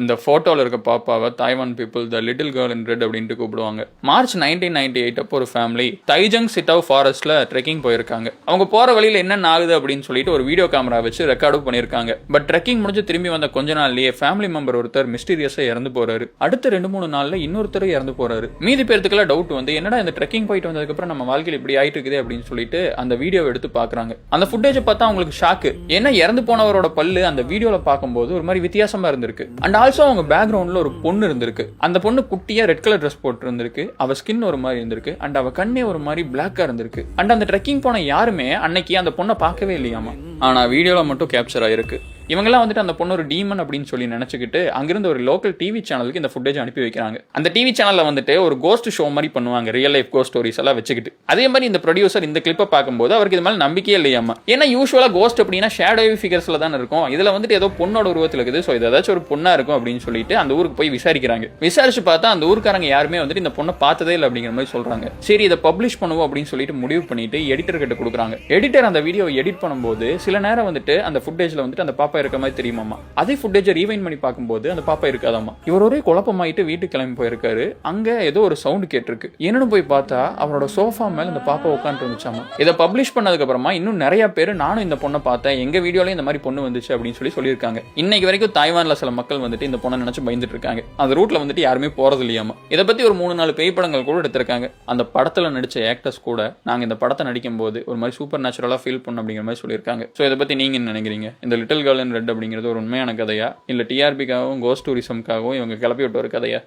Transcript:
இந்த ஃபோட்டோவில் இருக்க பாப்பாவை Taiwan people the little girl in red அப்படின்ட்டு கூப்பிடுவாங்க. மார்ச் 1998 அப்போ ஒரு ஃபேமிலி தைஜங் சிட்டாவ் ஃபாரஸ்ட்ல ட்ரெக்கிங் போயிருக்காங்க. அவங்க போற வழியில் என்னென்ன ஆகுது அப்படின்னு சொல்லிட்டு ஒரு வீடியோ கேமரா வச்சு ரெக்கார்டும் பண்ணியிருக்காங்க. பட் ட்ரெக்கிங் முடிஞ்சு திரும்பி வந்த கொஞ்ச நாள்லயே ஃபேமிலி மெம்பர் ஒருத்தர் மிஸ்டீரியஸா இறந்து போறாரு. அடுத்த 2-3 நாள்ல இன்னொருத்தர் இறந்து போறாரு. மீதி பேருக்குலாம் டவுட் வந்து என்னடா இந்த ட்ரெக்கிங் போயிட்டு வந்ததுக்கு அப்புறம் நம்ம வாழ்க்கையில் இப்படி ஆயிட்டு இருக்குது அப்படின்னு சொல்லிட்டு அந்த வீடியோவை எடுத்து பாக்குறாங்க. அந்த ஃபுட்டேஜை பார்த்தா அவங்களுக்கு ஷாக்கு. ஏன்னா இறந்து போனவரோட பல்லு அந்த வீடியோல பார்க்கும்போது ஒரு மாதிரி வித்தியாசமா இருந்திருக்கு. அண்ட் ஆல்சோ அவங்க பேக்ரவுண்ட்ல ஒரு பொண்ணு இருந்திருக்கு. அந்த பொண்ணு குட்டியா ரெட் கலர் ட்ரெஸ் போட்டு இருந்திருக்கு. அவ ஸ்கின் ஒரு மாதிரி இருந்திருக்கு. அண்ட் அவ கண்ணே ஒரு மாதிரி பிளாக்கா இருந்திருக்கு. அண்ட் அந்த ட்ரெக்கிங் போன யாருமே அன்னைக்கு அந்த பொண்ணை பார்க்கவே இல்லையாமா. ஆனா வீடியோல மட்டும் கேப்சர் ஆயிருக்கு. இவங்கெல்லாம் வந்துட்டு அந்த பொண்ணு ஒரு டீமன் அப்படின்னு சொல்லி நினைச்சுக்கிட்டு அங்கிருந்து ஒரு லோக்கல் டிவி சேனலுக்கு இந்த ஃபுட்டேஜ் அனுப்பி வைக்கிறாங்க. அந்த டிவி சேனல்ல வந்துட்டு ஒரு கோஸ்ட் ஷோ மாதிரி பண்ணுவாங்க, ரியல் லைஃப் கோஸ்ட் ஸ்டோரிஸ் எல்லாம் வச்சுக்கிட்டு. அதே மாதிரி இந்த ப்ரொடியூசர் இந்த கிளிப்பை பார்க்கும்போது அவருக்கு இது மேலே நம்பிக்கையே இல்லையாமா. ஏன்னா யூஸ்வலா கோஸ்ட் அப்படின்னா ஷேடோவி ஃபிகர்ஸ்ல தான் இருக்கும். இதுல வந்துட்டு ஏதோ பொண்ணோட உருவத்தில் இருக்குது, ஸோ இது ஏதாச்சும் ஒரு பொண்ணா இருக்கும் அப்படின்னு சொல்லிட்டு அந்த ஊருக்கு போய் விசாரிக்கிறாங்க. விசாரிச்சு பார்த்தா அந்த ஊருக்காரங்க யாருமே வந்துட்டு இந்த பொண்ணை பார்த்ததே இல்லை அப்படிங்கிற மாதிரி சொல்றாங்க. சரி இதை பப்ளிஷ் பண்ணுவோம் அப்படின்னு சொல்லிட்டு முடிவு பண்ணிட்டு எடிட்டர் கிட்ட கொடுக்குறாங்க. எடிட்டர் அந்த வீடியோ எடிட் பண்ணும்போது சில நேரம் வந்துட்டு அந்த ஃபுட்டேஜ்ல வந்துட்டு அந்த பாப்பா இருக்க மாதிரி தெரியுமாமா. அதே ஃபுட்டேஜை ரீவைண்ட் பண்ணி பார்க்கும்போது அந்த பாப்பா இருக்காதாமா. இவர் ஒரே குழப்பமாயிட்டு வீட்டுக்கு கிளம்பி போயிருக்காரு. அங்க ஏதோ ஒரு சவுண்ட் கேட்டிருக்கு. என்னன்னு போய் பார்த்தா அவரோட சோஃபா மேல இந்த பாப்பா உட்காந்து இருந்துச்சாமா. இதை பப்ளிஷ் பண்ணதுக்கு அப்புறமா இன்னும் நிறைய பேர் நானும் இந்த பொண்ணை பார்த்தேன், எங்க வீடியோல இந்த மாதிரி பொண்ணு வந்துச்சு அப்படின்னு சொல்லியிருக்காங்க. இன்னைக்கு வரைக்கும் தாய்வான்ல சில மக்கள் வந்துட்டு இந்த பொண்ணை நினைச்சு பயந்துட்டு இருக்காங்க. அந்த ரூட்ல வந்துட்டு யாருமே போறது இல்லையாமா. இதை பத்தி ஒரு 3-4 பேய் படங்கள் கூட எடுத்திருக்காங்க. அந்த படத்துல நடிச்ச ஆக்டர்ஸ் கூட நாங்க இந்த படத்தை நடிக்கும் போது ஒரு மாதிரி சூப்பர் நேச்சுரலா ஃபீல் பண்ண அப்படிங்கிற மாதிரி சொல்லியிருக்காங்க. ஸோ இதை பத்தி நீங்க என்ன நினைக்கிறீங்க? இந்த லிட்டில் கேர்ள் இன் ரெட் அப்படிங்கிறது ஒரு உண்மையான கதையா இல்ல டிஆர்பிக்காகவும் கோஸ்ட் டூரிசம்காகவும் இவங்க கிளப்பி விட்ட ஒரு கதையா?